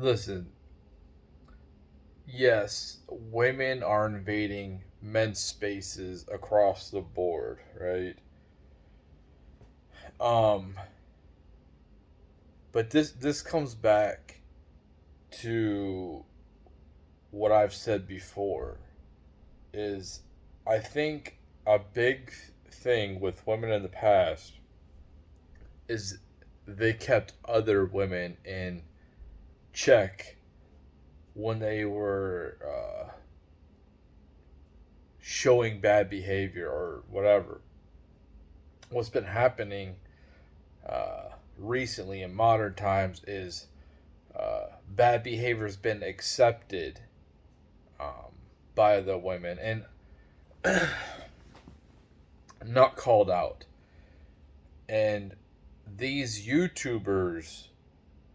Listen, yes, women are invading men's spaces across the board, right? Um, but this comes back to what I've said before is I think a big thing with women in the past is they kept other women in check when they were showing bad behavior or whatever. What's been happening recently in modern times is bad behavior has been accepted um, by the women and not called out. And these YouTubers,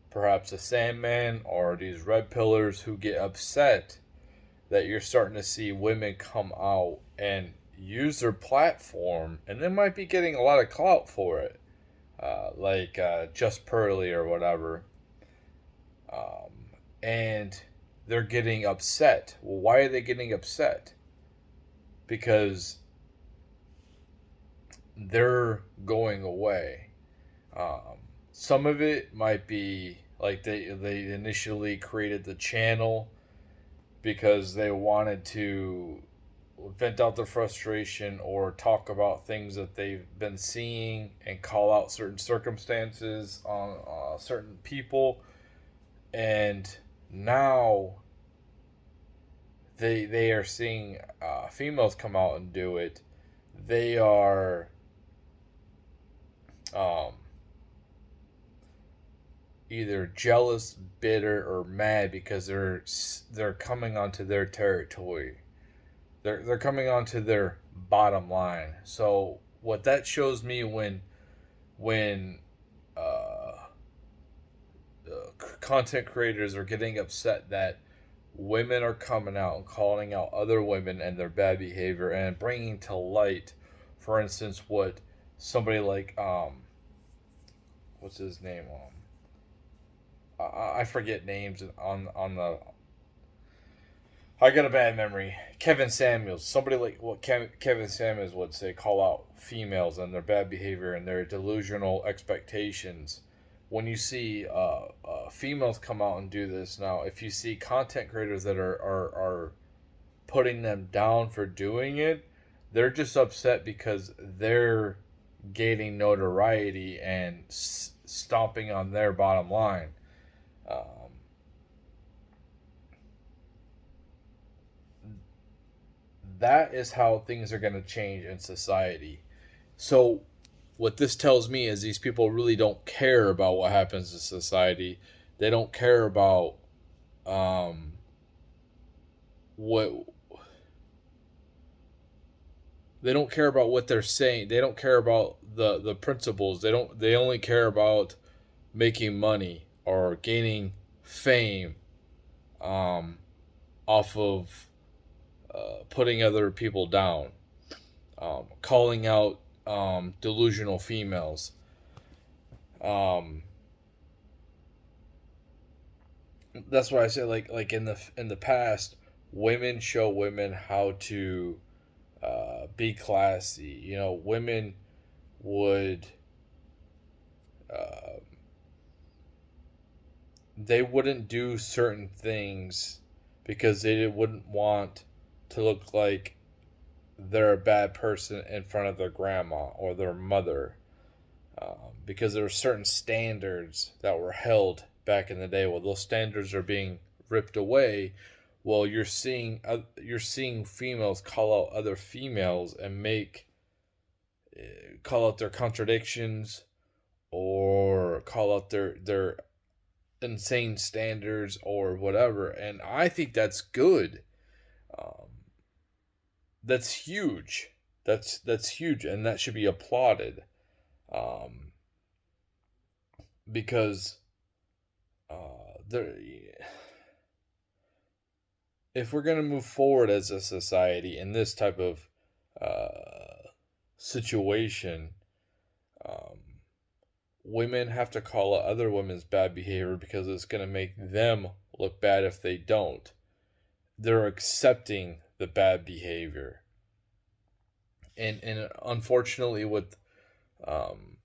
perhaps a Sandman or these Red Pillars, who get upset that you're starting to see women come out and use their platform, and they might be getting a lot of clout for it, like Just Pearly or whatever, um, and they're getting upset. Well, why are they getting upset? Because they're going away. Um, some of it might be like they initially created the channel because they wanted to vent out their frustration or talk about things that they've been seeing and call out certain circumstances on certain people. And now they are seeing females come out and do it. They are um, either jealous, bitter, or mad because they're coming onto their territory. They're coming onto their bottom line. So what that shows me when uh, content creators are getting upset that women are coming out and calling out other women and their bad behavior and bringing to light, for instance, what somebody like what's his name I forget names on the I got a bad memory. Kevin Samuels, somebody like what Kevin Samuels would say, call out females and their bad behavior and their delusional expectations. When you see females come out and do this now, if you see content creators that are putting them down for doing it, they're just upset because they're gaining notoriety and stomping on their bottom line. Um, that is how things are going to change in society. So, what this tells me is these people really don't care about what happens in society. They don't care about um, what they don't care about what they're saying. They don't care about the principles. They only care about making money or gaining fame um, off of putting other people down, calling out delusional females. Um, that's why I say like in the past, women show women how to be classy. You know, women would uh, they wouldn't do certain things because they wouldn't want to look like they're a bad person in front of their grandma or their mother. Because there were certain standards that were held back in the day. Well, those standards are being ripped away. Well, you're seeing females call out other females and make call out their contradictions or call out their insane standards or whatever. And I think that's good. Um, that's huge. That's huge, and that should be applauded. Um, because there, if we're going to move forward as a society in this type of situation, um, women have to call out other women's bad behavior because it's going to make them look bad if they don't. They're accepting the bad behavior. And unfortunately, with um,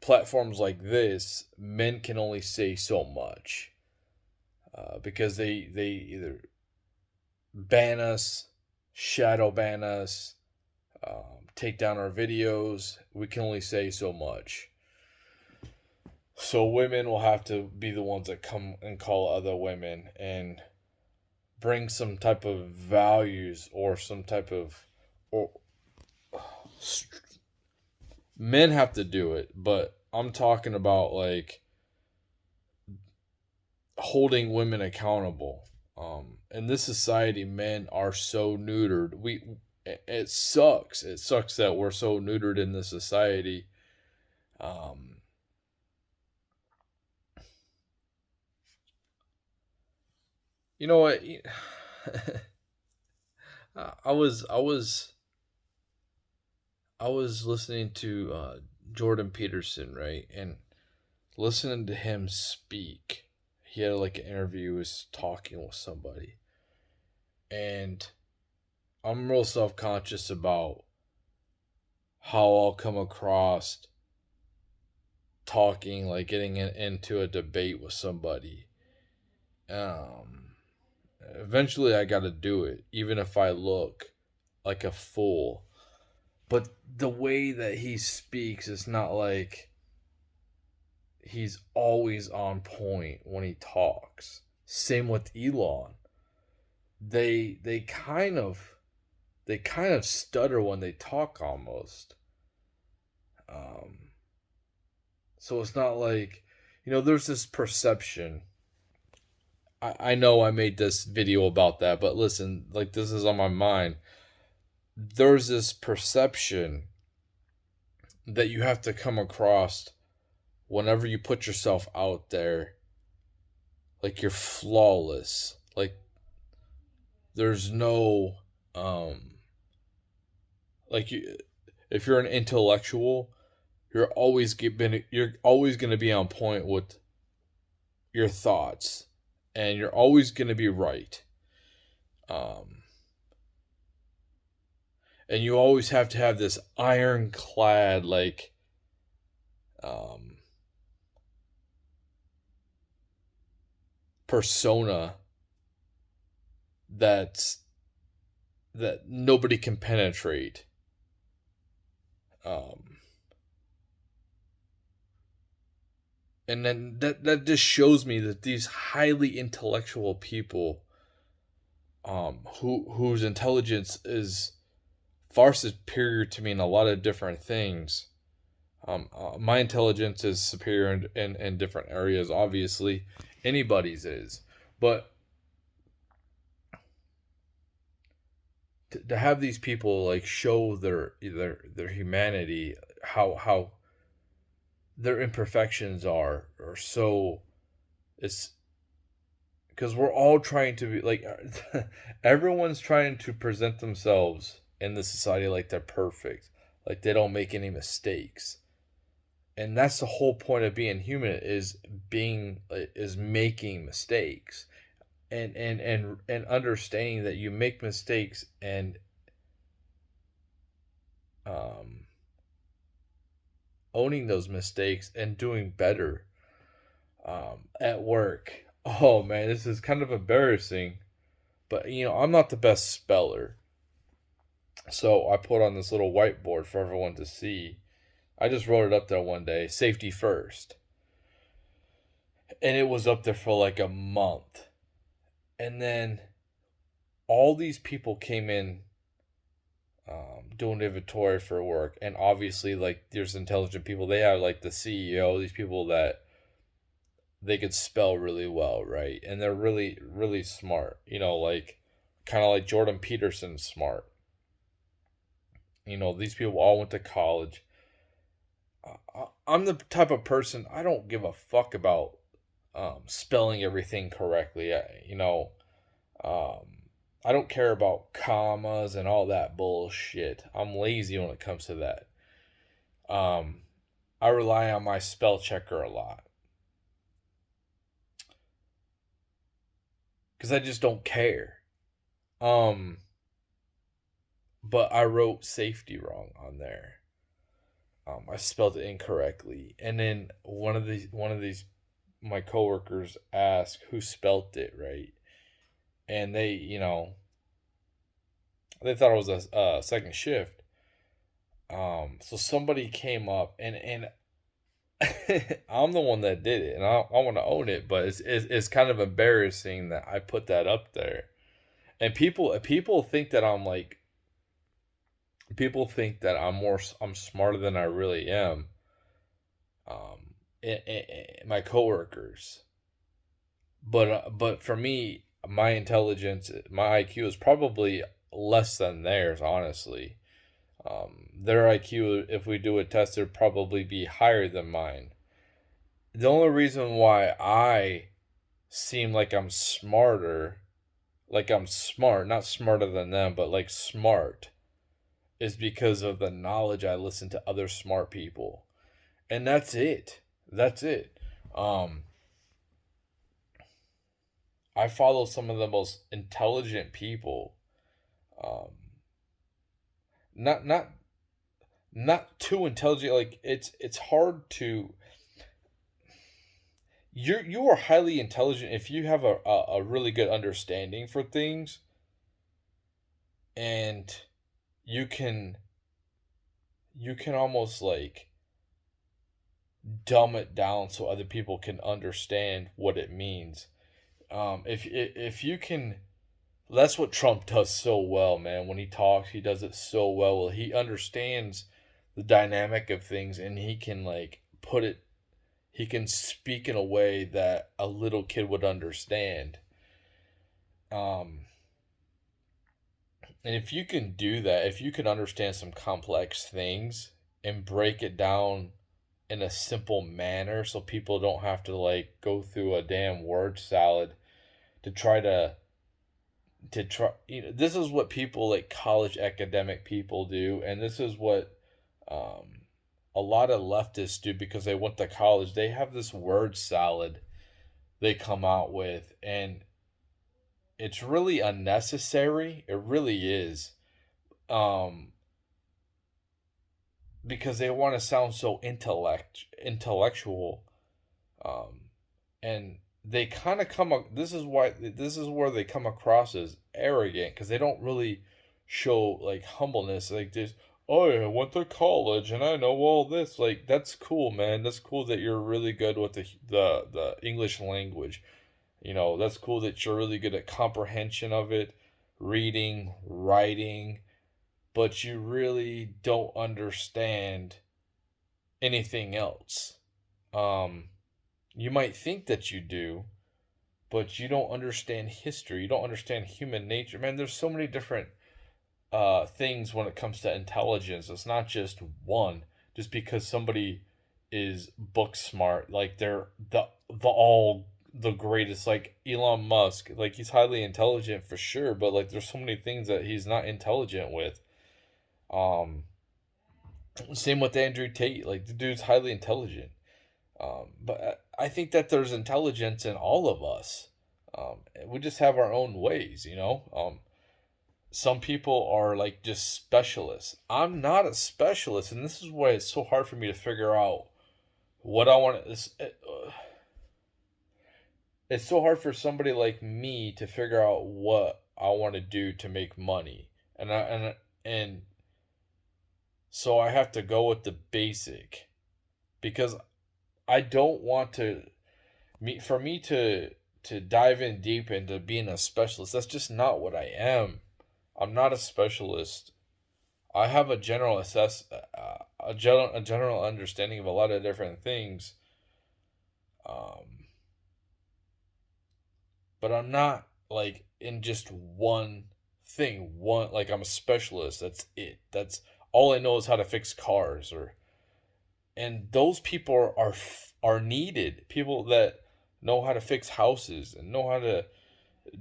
platforms like this, men can only say so much because they either ban us, shadow ban us, take down our videos. We can only say so much. So women will have to be the ones that come and call other women and bring some type of values or some type of or men have to do it, but I'm talking about like holding women accountable. In this society, men are so neutered. It sucks. It sucks that we're so neutered in this society. Um, you know what? I was listening to Jordan Peterson, right, and listening to him speak. He had like an interview. He was talking with somebody, and I'm real self conscious about how I'll come across talking, like getting into a debate with somebody. Um, Eventually, I got to do it, even if I look like a fool. But the way that he speaks is not like he's always on point when he talks. Same with Elon. They they kind of stutter when they talk almost. Um, so it's not like, there's this perception. I know I made this video about that, but listen, like this is on my mind. There's this perception that you have to come across whenever you put yourself out there like you're flawless. Like there's no like you if you're an intellectual, you're always going to be on point with your thoughts and you're always going to be right. Um and you always have to have this ironclad like um persona that's that nobody can penetrate. Um and then that just shows me that these highly intellectual people whose intelligence is far superior to me in a lot of different things. My intelligence is superior in different areas, obviously. Anybody's is. But to have these people like show their humanity, how their imperfections are so it's because we're all trying to be like everyone's trying to present themselves in the society like they're perfect, like they don't make any mistakes. And that's the whole point of being human is making mistakes and understanding that you make mistakes and um owning those mistakes and doing better at work. Oh man, this is kind of embarrassing, but I'm not the best speller. So I put on this little whiteboard for everyone to see. I just wrote it up there one day, safety first. And it was up there for like a month. And then all these people came in doing inventory for work. And obviously, like, there's intelligent people. They have, like, the CEO, these people that they could spell really well, right? And they're really, really smart. Like, kind of like Jordan Peterson smart. These people all went to college. I'm the type of person, I don't give a fuck about spelling everything correctly. Um, I don't care about commas and all that bullshit. I'm lazy when it comes to that. Um, I rely on my spell checker a lot because I just don't care. Um, but I wrote safety wrong on there. I spelled it incorrectly, and then one of these my coworkers asked who spelt it right, and they thought it was a second shift. So somebody came up, and I'm the one that did it, and I want to own it, but it's kind of embarrassing that I put that up there, and people think that I'm smarter than I really am. Um, my coworkers, but for me, my intelligence, my IQ is probably less than theirs, honestly. Their IQ, if we do a test, would probably be higher than mine. The only reason why I seem like I'm smart, not smarter than them, but like smart, is because of the knowledge I listen to other smart people. And that's it. That's it. Um, I follow some of the most intelligent people. Um, not not too intelligent. Like it's hard to you are highly intelligent if you have a really good understanding for things, and you can you can almost like dumb it down so other people can understand what it means. If you can, that's what Trump does so well, man. When he talks, he does it so well. He understands the dynamic of things, and he can like put it. He can speak in a way that a little kid would understand. Um, and if you can do that, if you can understand some complex things and break it down in a simple manner so people don't have to like go through a damn word salad to try, this is what people like college academic people do, and this is what um a lot of leftists do because they went to college. They have this word salad they come out with, and it's really unnecessary. It really is. Um because they want to sound so intellectual, um and they kind of this is where they come across as arrogant because they don't really show like humbleness like this. Oh, I went to college and I know all this. Like, that's cool, man. That's cool that you're really good with the English language. That's cool that you're really good at comprehension of it, reading, writing, but you really don't understand anything else. um you might think that you do, but you don't understand history. You don't understand human nature. Man, there's so many different things when it comes to intelligence. It's not just one. Just because somebody is book smart, like they're the greatest. Like Elon Musk, like he's highly intelligent for sure, but like there's so many things that he's not intelligent with. Um, Same with Andrew Tate. Like the dude's highly intelligent. But I think that there's intelligence in all of us. We just have our own ways. Some people are like just specialists. I'm not a specialist, and this is why it's so hard for me to figure out what I want. It's so hard for somebody like me to figure out what I want to do to make money, and so I have to go with the basic because I don't want to for me to dive in deep into being a specialist. That's just not what I am. I'm not a specialist. I have a general understanding of a lot of different things, um, but I'm not like in just one thing. One like I'm a specialist. That's it. That's all I know is how to fix cars, and those people are needed. People that know how to fix houses and know how to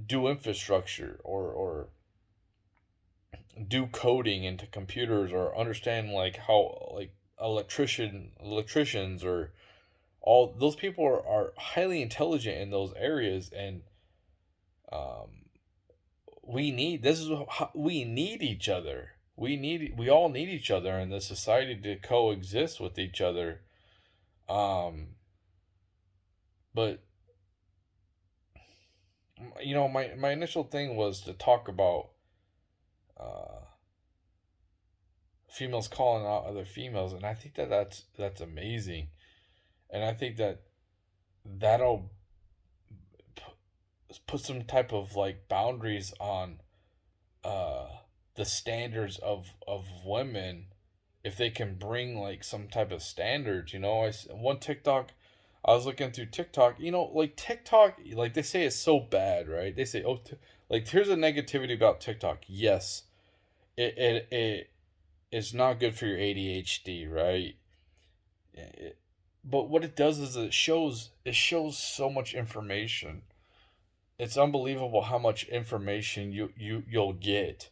do infrastructure or do coding into computers or understand like how like electricians, or all those people are highly intelligent in those areas. And um, we need each other. We all need each other in this society to coexist with each other. Um, but my initial thing was to talk about uh, females calling out other females, and I think that that's amazing, and I think that that'll put some type of like boundaries on uh the standards of women, if they can bring like some type of standards. One TikTok, I was looking through TikTok, like TikTok, like they say it's so bad, right? They say, oh, like here's a negativity about TikTok. Yes, it is not good for your ADHD, right? It, but what it does is it shows so much information. It's unbelievable how much information you'll get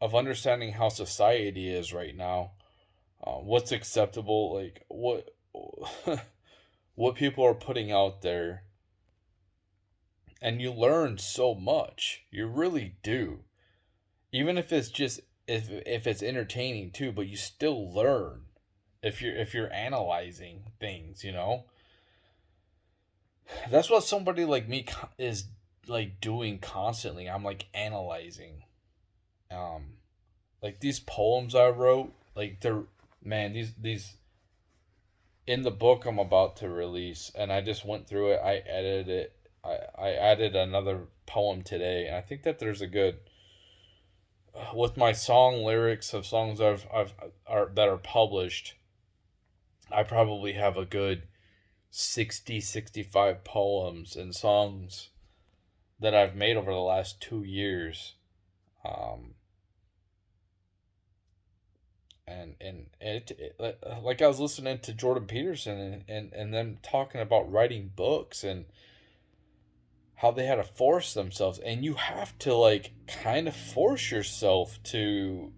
of understanding how society is right now, what's acceptable, like what people are putting out there, and you learn so much. You really do, even if it's just if it's entertaining too. But you still learn if you're analyzing things. That's what somebody like me is like doing constantly. I'm like analyzing. Um, like these poems I wrote, like they're man, these in the book I'm about to release, and I just went through it. I edited it. I added another poem today, and I think that there's a good with my song lyrics of songs that are published. I probably have a good 60, 65 poems and songs that I've made over the last 2 years. Um, and like I was listening to Jordan Peterson and them talking about writing books and how they had to force themselves, and you have to like kind of force yourself to,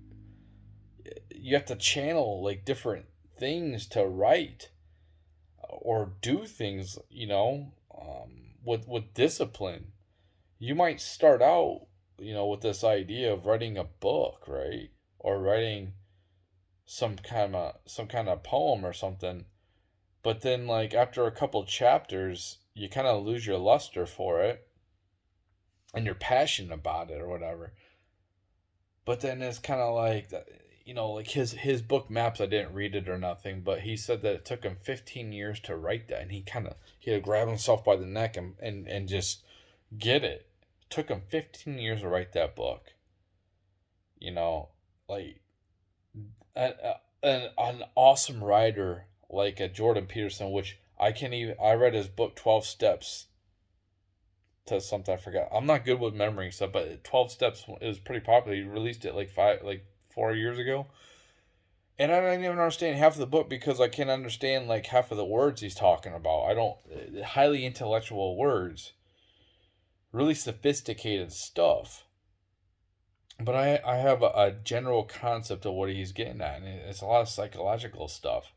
you have to channel like different things to write or do things, with discipline. You might start out, with this idea of writing a book, right? Or writing some kind of poem or something. But then like after a couple chapters, you kind of lose your luster for it and you're passionate about it or whatever. But then it's kind of like like his book Maps, I didn't read it or nothing, but he said that it took him 15 years to write that, and he had to grab himself by the neck and just get it. It took him 15 years to write that book. You know, like an awesome writer like a Jordan Peterson, which I read his book 12 Steps to something I forgot. I'm not good with memory stuff, but 12 Steps is pretty popular. He released it like 4 years ago. And I don't even understand half of the book because I can't understand like half of the words he's talking about. I don't highly intellectual words, really sophisticated stuff. But I have a general concept of what he's getting at, and it's a lot of psychological stuff.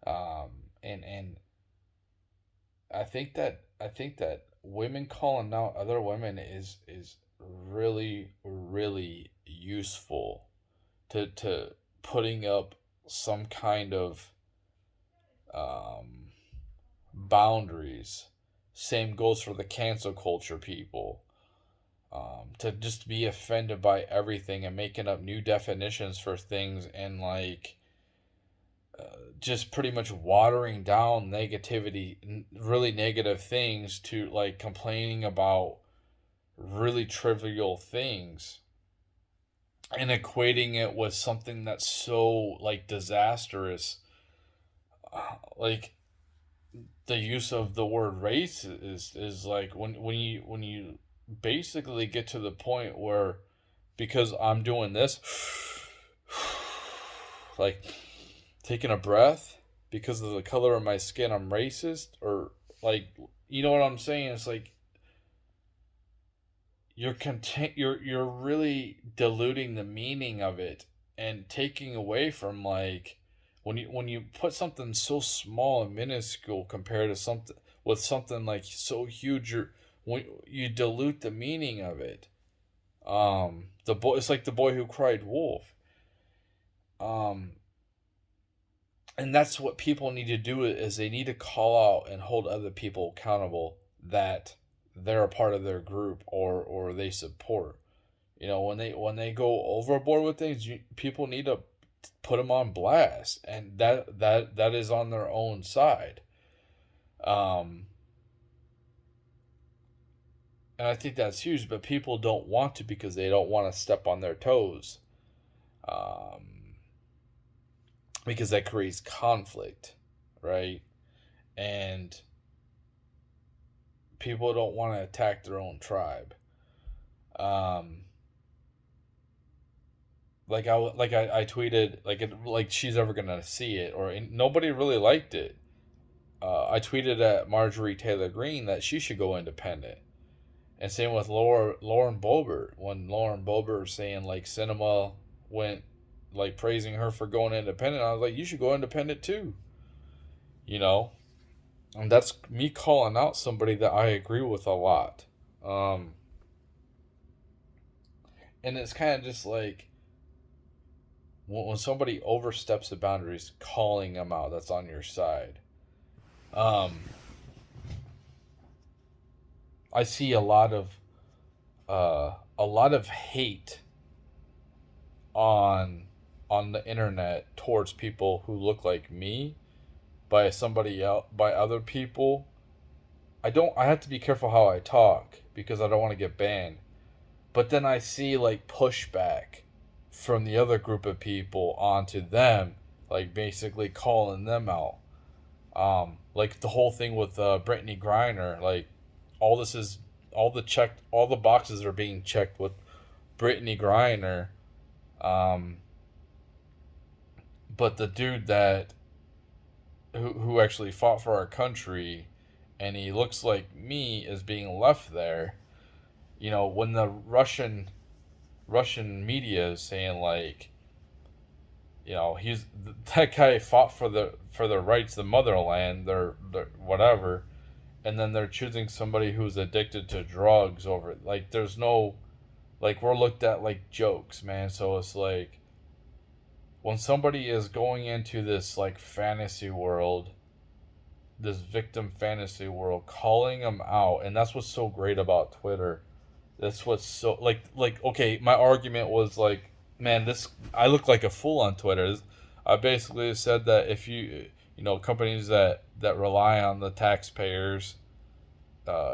And I think that women calling out other women is really really useful to putting up some kind of um, boundaries. Same goes for the cancel culture people. To just be offended by everything and making up new definitions for things, and like just pretty much watering down negativity, really negative things, to like complaining about really trivial things and equating it with something that's so like disastrous. Like the use of the word race is like when you basically get to the point where, because I'm doing this, like taking a breath because of the color of my skin, I'm racist, or like, you know what I'm saying? It's like you're really diluting the meaning of it and taking away from, like, when you put something so small and minuscule compared to something with something like so huge, when you dilute the meaning of it. The boy, it's like the boy who cried wolf. Um, and that's what people need to do, is they need to call out and hold other people accountable that they're a part of their group, or they support. When they go overboard with things, people need to put them on blast, and that is on their own side. Um, and I think that's huge, but people don't want to, because they don't want to step on their toes. Um, because that creates conflict, right? And people don't want to attack their own tribe. Um, I tweeted, like she's ever gonna see it, or nobody really liked it. I tweeted at Marjorie Taylor Greene that she should go independent, and same with Lauren Boebert. When Lauren Boebert was saying, like, Cinema went, like, praising her for going independent, I was like, you should go independent too. You know, and that's me calling out somebody that I agree with a lot. Um, and it's kind of just like, when somebody oversteps the boundaries, calling them out, that's on your side. Um, I see a lot of hate on the internet towards people who look like me, by somebody else, by other people. I have to be careful how I talk, because I don't want to get banned. But then I see, like, pushback from the other group of people onto them, like, basically calling them out. Like the whole thing with Brittany Griner, like, all this is all the boxes are being checked with Brittany Griner. Um, but the dude that who actually fought for our country, and he looks like me, is being left there. When the Russian media is saying, like, he's that guy fought for the rights of the motherland, their whatever, and then they're choosing somebody who's addicted to drugs over it. Like, there's no, like, we're looked at like jokes, man. So it's like, when somebody is going into this, like, fantasy world, this victim fantasy world, calling them out, and that's what's so great about Twitter. That's what's so, okay, my argument was, like, man, this I look like a fool on Twitter. I basically said that if companies that rely on the taxpayers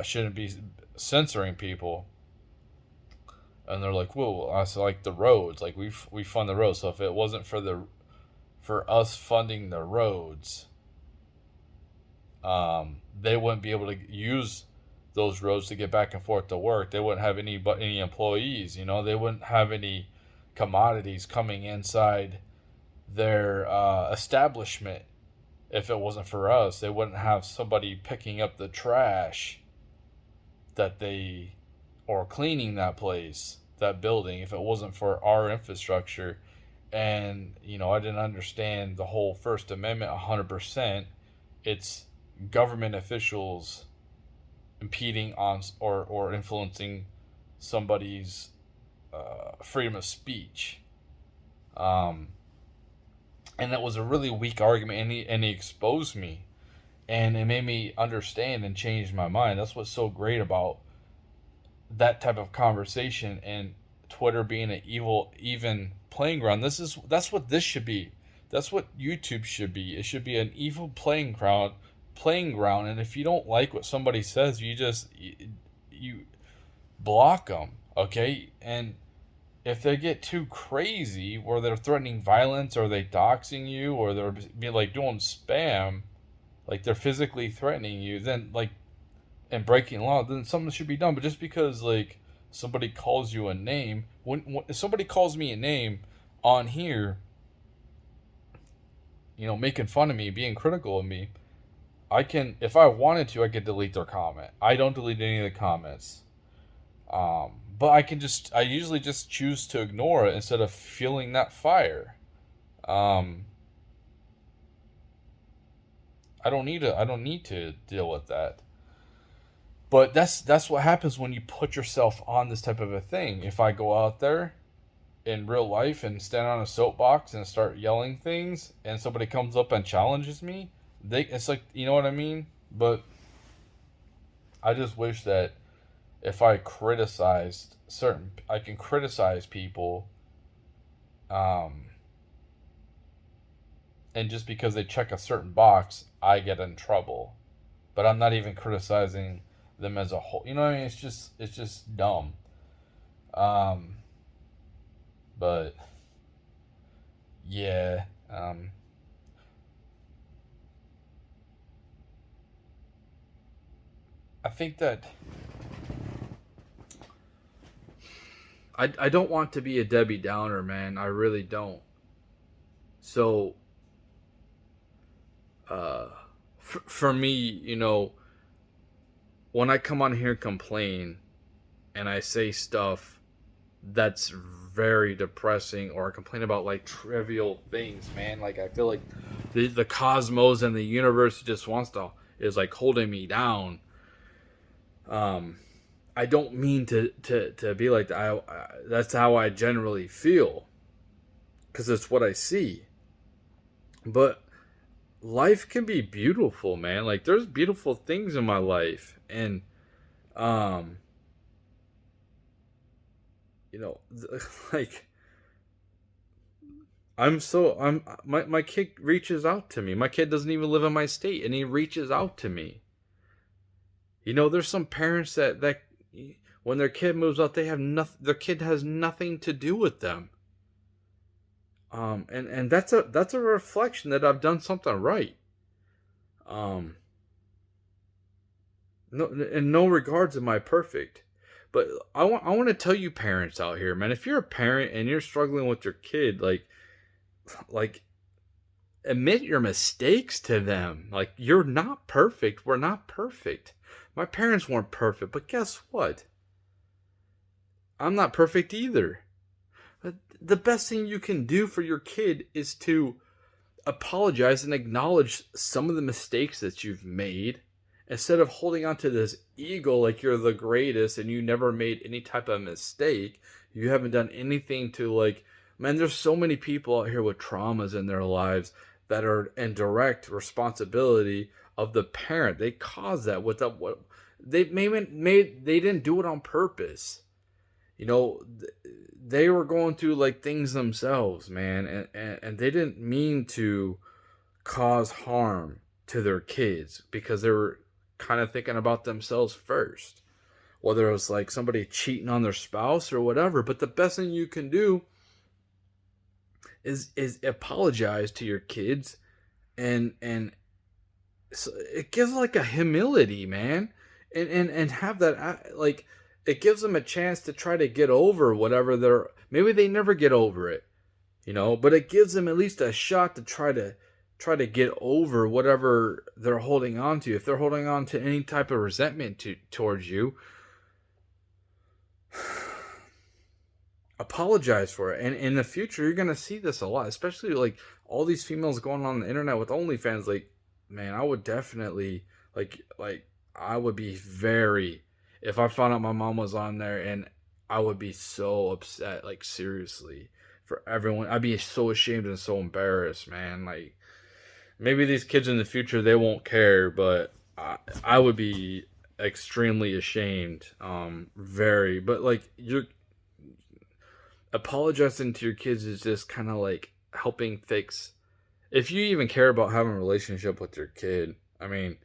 shouldn't be censoring people. And they're like, "Whoa!" I said, like, the roads, like, we fund the roads. So if it wasn't for us funding the roads, they wouldn't be able to use those roads to get back and forth to work. They wouldn't have any employees. They wouldn't have any commodities coming inside their establishment. If it wasn't for us, they wouldn't have somebody picking up the trash or cleaning that place, that building, if it wasn't for our infrastructure. And I didn't understand the whole First Amendment 100%. It's government officials impeding on or influencing somebody's freedom of speech. Um, and that was a really weak argument, and he exposed me, and it made me understand and change my mind. That's what's so great about that type of conversation, and Twitter being an even playing ground. That's what this should be. That's what YouTube should be. It should be an evil playing ground. And if you don't like what somebody says, you block them, okay? And if they get too crazy, where they're threatening violence, or they doxing you, or they're like doing spam, like they're physically threatening you, then, like, and breaking law, then something should be done. But just because, like, somebody calls you a name, when if somebody calls me a name on here, making fun of me, being critical of me, I can, if I wanted to, I could delete their comment. I don't delete any of the comments. but I usually just choose to ignore it instead of feeling that fire. Um, I don't need to deal with that. But that's what happens when you put yourself on this type of a thing. If I go out there in real life and stand on a soapbox and start yelling things and somebody comes up and challenges me, it's like, you know what I mean? But I just wish that if I can criticize people, um, and just because they check a certain box, I get in trouble. But I'm not even criticizing them as a whole. You know what I mean? It's just dumb. Um, but yeah, I think that I don't want to be a Debbie Downer, man. I really don't. So, uh, for me, when I come on here and complain and I say stuff that's very depressing, or I complain about like trivial things, man, like I feel like the cosmos and the universe just wants to is like holding me down. Um, I don't mean to be like that. That's how I generally feel because it's what I see. But life can be beautiful, man. Like there's beautiful things in my life, and um, like my kid reaches out to me. My kid doesn't even live in my state, and he reaches out to me. There's some parents that when their kid moves out, they have nothing. Their kid has nothing to do with them. And that's a reflection that I've done something right. Um, no, in no regards am I perfect, but I want to tell you parents out here, man. If you're a parent and you're struggling with your kid, like admit your mistakes to them. Like you're not perfect. We're not perfect. My parents weren't perfect, but guess what? I'm not perfect either. But the best thing you can do for your kid is to apologize and acknowledge some of the mistakes that you've made instead of holding on to this ego like you're the greatest and you never made any type of mistake. You haven't done anything to like, man, there's so many people out here with traumas in their lives that are in direct responsibility of the parent. They caused that with what they made they didn't do it on purpose. You know, they were going through like things themselves, man, and they didn't mean to cause harm to their kids because they were kind of thinking about themselves first, whether it was like somebody cheating on their spouse or whatever. But the best thing you can do is apologize to your kids, and so it gives like a humility, man, and have that like it gives them a chance to try to get over whatever they're maybe they never get over it, but it gives them at least a shot to try to get over whatever they're holding on to. If they're holding on to any type of resentment towards you, apologize for it. And in the future, you're gonna see this a lot, especially like all these females going on the internet with OnlyFans. Like, man, I would definitely like I would be very if I found out my mom was on there, and I would be so upset. Like seriously, for everyone, I'd be so ashamed and so embarrassed, man. Like maybe these kids in the future they won't care, but I would be extremely ashamed. Very, but like you're apologizing to your kids is just kind of like helping fix if you even care about having a relationship with your kid. I mean,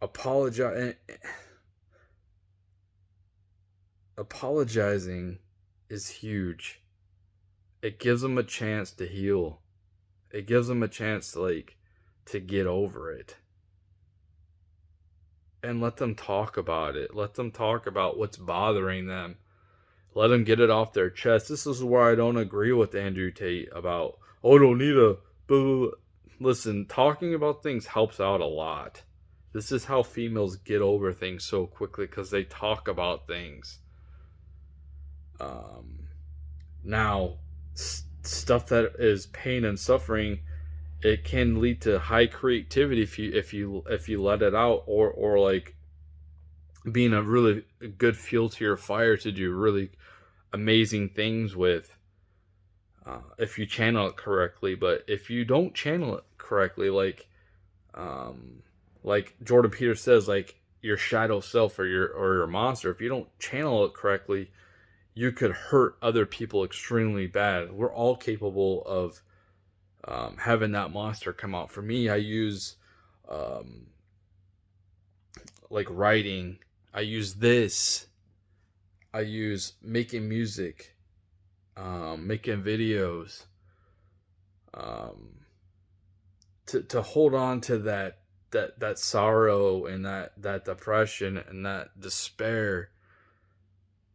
apologize apologizing is huge. It gives them a chance to heal. It gives them a chance to get over it, and let them talk about it. Let them talk about what's bothering them. Let them get it off their chest. This is where I don't agree with Andrew Tate about, oh, don't need a blah, blah, blah. Listen, talking about things helps out a lot. This is how females get over things so quickly because they talk about things. Um, Now, stuff that is pain and suffering, it can lead to high creativity if you let it out, or like being a really good fuel to your fire to do really amazing things with, if you channel it correctly. But if you don't channel it correctly, um like Jordan Peterson says, like your shadow self or your monster, if you don't channel it correctly, you could hurt other people extremely bad. We're all capable of, having that monster come out. For me, I use, um, like writing. I use this. I use making music, making videos, um, to hold on to that sorrow and that depression and that despair,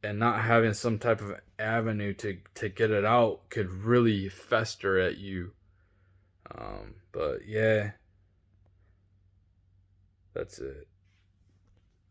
and not having some type of avenue to get it out could really fester at you. But yeah, that's it.